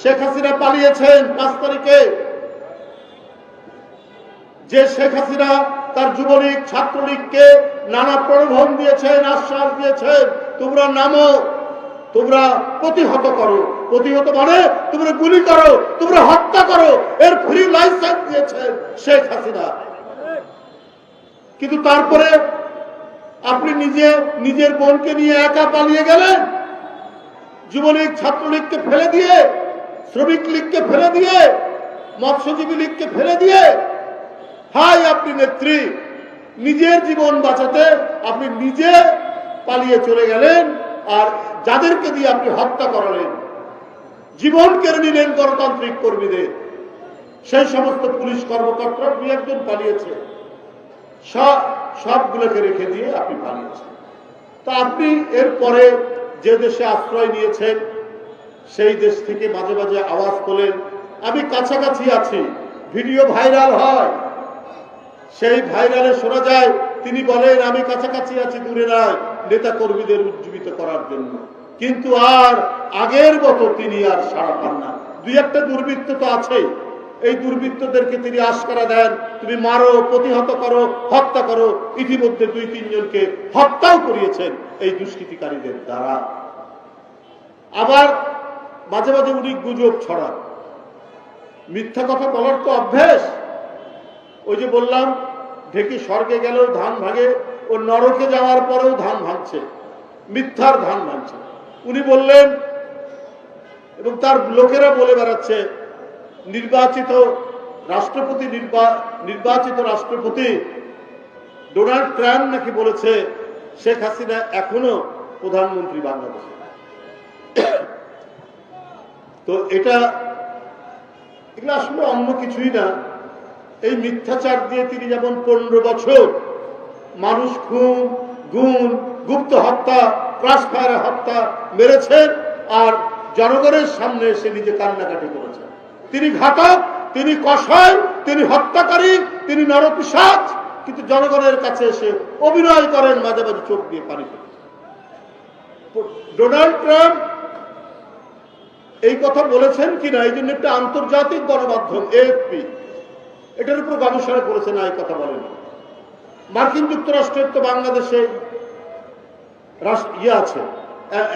শেখ হাসিনা পালিয়েছেন 5 তারিখে। যে শেখ হাসিনা তার যুবলীগ ছাত্রলীগকে নানা প্রলোভন দিয়েছেন, আশ্বাস দিয়েছেন, তোমরা নামো, তোমরা প্রতিহত করো। প্রতিহত মানে তোমরা গুলি করো, তোমরা হত্যা করো, এর ফ্রি লাইসেন্স দিয়েছেন শেখ হাসিনা। কিন্তু তারপরে আপনি নিজের বোনকে নিয়ে একা পালিয়ে গেলেন, যুবলীগ ছাত্রলীগকে ফেলে দিয়ে, শ্রমিক লীগকে ফেলে দিয়ে, মৎস্যজীবী লীগকে ফেলে দিয়ে। হাই আপনি নেত্রী, নিজের জীবন বাঁচাতে আপনি নিজে পালিয়ে চলে গেলেন, আর যাদেরকে দিয়ে আপনি হত্যা করালেন, জীবন কেড়ে নিলেন গণতান্ত্রিক কর্মীদের। সেই সমস্ত পুলিশ কর্মকর্তা 2-1 জন পালিয়েছে, সবগুলোকে রেখে দিয়ে আপনি পালিয়েছেন। তা আপনি এরপরে যে দেশে আশ্রয় নিয়েছেন সেই দেশ থেকে মাঝে মাঝে আওয়াজ তোলেন, আমি কাছাকাছি আছি, ভিডিও ভাইরাল হয়। সেই ভাইরালে শোনা যায় তিনি বলেন আমি কাছাকাছি আছি, দূরে নয়, নেতা কর্মীদের উজ্জীবিত করার জন্য। কিন্তু আর আগের মতো তিনি আর সাড়া পান না। 2-1টা দুর্বৃত্ত তো আছেই, এই দুর্বৃত্তদেরকে তিনি আশকারা দেন, তুমি মারো, প্রতিহত করো, হত্যা করো। ইতিমধ্যে 2-3 জনকে হত্যাও করিয়েছেন এই দুষ্কৃতিকারীদের দ্বারা। আবার মাঝে মাঝে উনি গুজব ছড়ান, মিথ্যা কথা বলার তো অভ্যেস। ওই যে বললাম, ঢেকি স্বর্গে গেলেও ধান ভাঙে, ও নরকে যাওয়ার পরেও ধান ভাঙছে, মিথ্যার ধান ভাঙছে। উনি বললেন, এবং তার লোকেরা বলে বেড়াচ্ছে, নির্বাচিত রাষ্ট্রপতি ডোনাল্ড ট্রাম্প নাকি বলেছে শেখ হাসিনা এখনো প্রধানমন্ত্রী বাংলাদেশে। তো এগুলো আসলে অন্য কিছুই না। এই মিথ্যাচার দিয়ে তিনি যেমন 15 বছর মানুষ খুন, গুম, গুপ্ত হত্যা, ক্রাশ ফায়ারে হত্যা মেরেছেন, আর জনগণের সামনে এসে নিজে কান্নাকাটি করেছেন। তিনি ঘাতক, তিনি কসাই, তিনি হত্যাকারী, তিনি নরপিশাচ, কিন্তু জনগণের কাছে এসে অভিনয় করেন, মাঝে মাঝে চোখ দিয়ে পানি ফেলে। ডোনাল্ড ট্রাম্প এই কথা বলেছেন কিনা, এই জন্য একটা আন্তর্জাতিক গণমাধ্যম AFP এটার উপর গবেষণা করেছে না, এই কথা বলেন। মার্কিন যুক্তরাষ্ট্রের তো বাংলাদেশে আছে,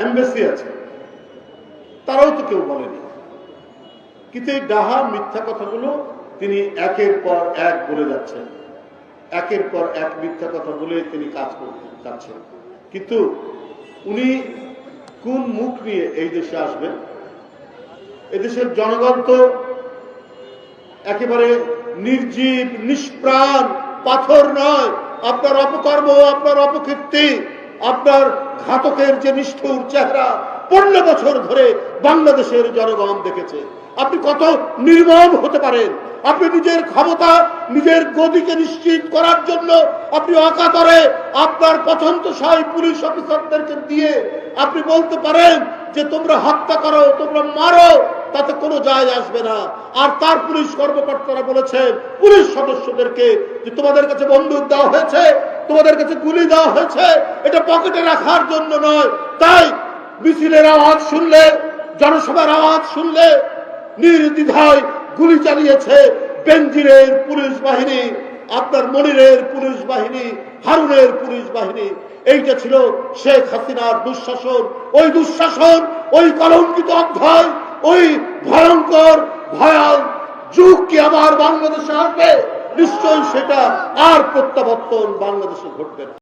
এমবেসি আছে, তারাও তো কেউ বলেনি। কিন্তু এই ডাহা মিথ্যা কথাগুলো তিনি একের পর এক বলে যাচ্ছেন, একের পর এক মিথ্যা কথা বলে তিনি কাজ করতে যাচ্ছেন। কিন্তু উনি কোন মুখ নিয়ে এই দেশে আসবেন? এদেশের জনগণ তো একেবারে নির্জীব, নিষ্প্রাণ, পাথর নয়। আপনার অপকর্ম, আপনার অপকীর্তি, আপনার ঘাতকের যে নিষ্ঠুর চেহারা 15 বছর ধরে বাংলাদেশের জনগণ দেখেছে। আপনি কত নির্মম হতে পারেন? আপনি নিজের ক্ষমতা, নিজের গদিকে নিশ্চিত করার জন্য আপনি অকাতরে আপনার পছন্দসই পুলিশ অফিসারদেরকে দিয়ে আপনি বলতে পারেন যে তোমরা হত্যা করো, তোমরা মারো, তাতে কোনো যায় আসবে না। আর তার পুলিশ কর্মকর্তারা বলেছেন পুলিশ সদস্যদেরকে যে তোমাদের কাছে বন্দুক দেওয়া হয়েছে, তোমাদের কাছে গুলি দেওয়া হয়েছে, এটা পকেটে রাখার জন্য নয়। তাই মিছিলের আওয়াজ শুনলে, জনসভার আওয়াজ শুনলে নির্দ্বিধায় গুলি চালিয়েছে বেনজিরের পুলিশ বাহিনী, আপনার মনিরের পুলিশ বাহিনী, হারুনের পুলিশ বাহিনী। এইটা ছিল শেখ হাসিনার দুঃশাসন। ওই দুঃশাসন, ওই কলঙ্কিত অধ্যায়, ওই ভয়ঙ্কর ভয়াল যুগ কি আবার বাংলাদেশে আসবে? নিশ্চয়ই সেটা আর প্রত্যাবর্তন বাংলাদেশে ঘটবে না।